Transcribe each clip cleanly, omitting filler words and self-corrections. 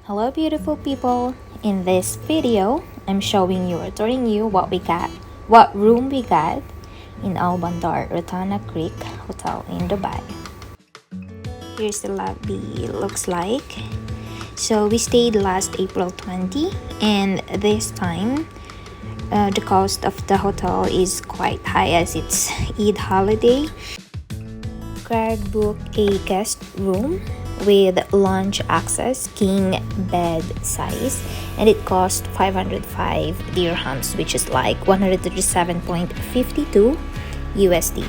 Hello beautiful people. In this video, I'm showing you or telling you what room we got in our Bandar Rotana Creek Hotel in Dubai. Here's the lobby looks like. So we stayed last April 20 and this time the cost of the hotel is quite high as it's Eid holiday. Greg booked a guest room with lounge access, king bed size, and it cost 505 dirhams, which is like 137.52 USD.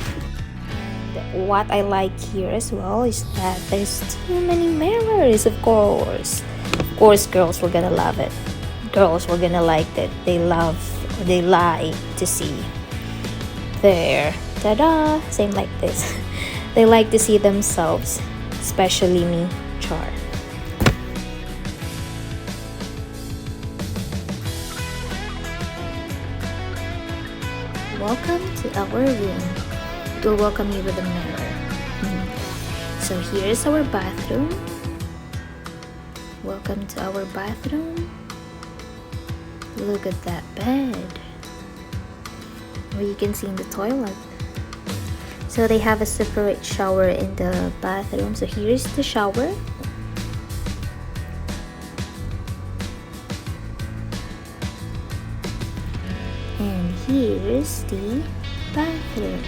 And what I like here as well is that there's too many mirrors, of course. Of course, girls were gonna love it. Girls were gonna like that. They like to see their ta-da, same like this. They like to see themselves, especially me, Char. Welcome to our room. It will welcome you with a mirror. So here's our bathroom. Welcome to our bathroom. Look at that bed. Where you can see in the toilet. So they have a separate shower in the bathroom. So here's the shower. And here's the bathroom.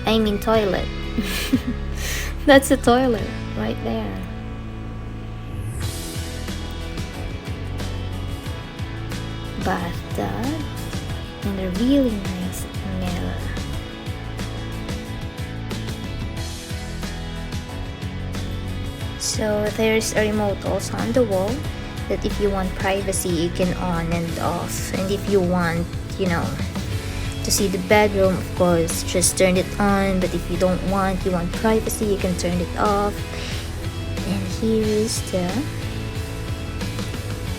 I mean toilet. That's the toilet right there. Bathtub and a really nice mirror. So there's a remote also on the wall that if you want privacy you can on and off, and if you want to see the bedroom, of course just turn it on, but if you you want privacy, you can turn it off. And here is the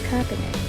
cabinet.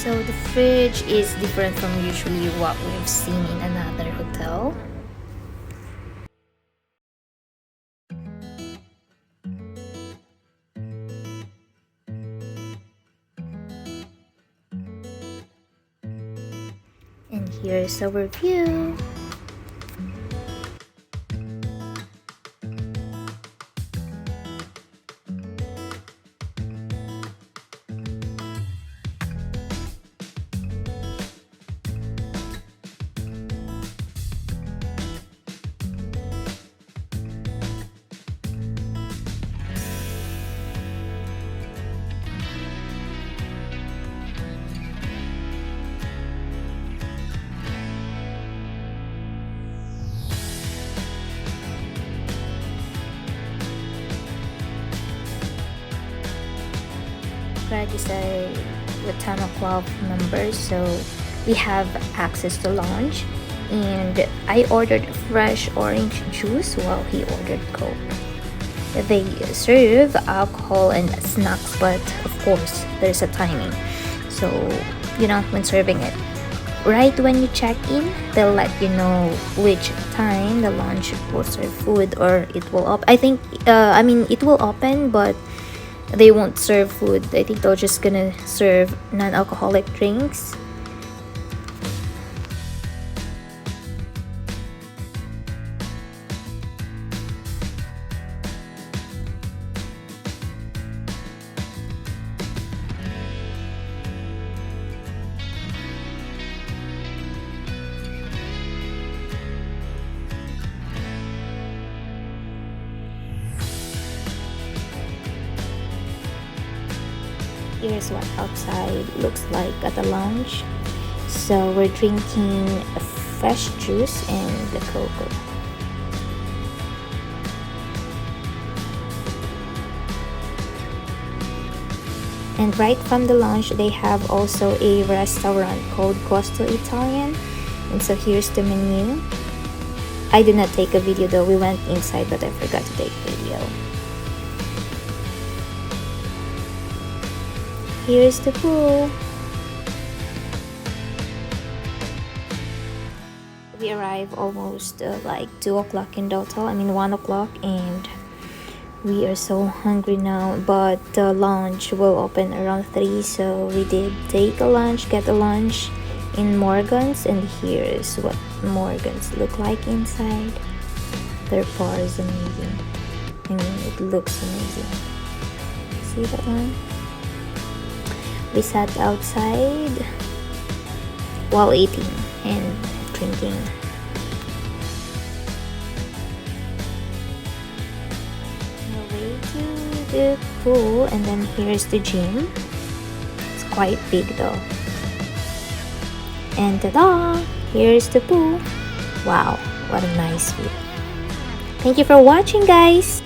So the fridge is different from usually what we've seen in another hotel. And here's our view. Greg is a Rotana Club member, so we have access to lounge. And I ordered fresh orange juice while he ordered Coke. They serve alcohol and snacks, but of course there's a timing. So when serving it, right when you check in, they'll let you know which time the lounge will serve food, or it will it will open, but they won't serve food. I think they're just gonna serve non-alcoholic drinks. Here's what outside looks like at the lounge. So we're drinking a fresh juice and the cocoa. And right from the lounge, they have also a restaurant called Costo Italian. And so here's the menu. I did not take a video though. We went inside, but I forgot to take video. Here's the pool. We arrived almost like 2 o'clock in the hotel. I mean 1 o'clock, and we are so hungry now, but the lunch will open around 3, so we did take a lunch, get a lunch in Morgan's, and here's what Morgan's look like inside. Their bar is amazing. I mean, it looks amazing. See that one? We sat outside while eating and drinking. Way to the pool, and then here's the gym. It's quite big though. And ta-da! Here's the pool. Wow, what a nice view. Thank you for watching, guys.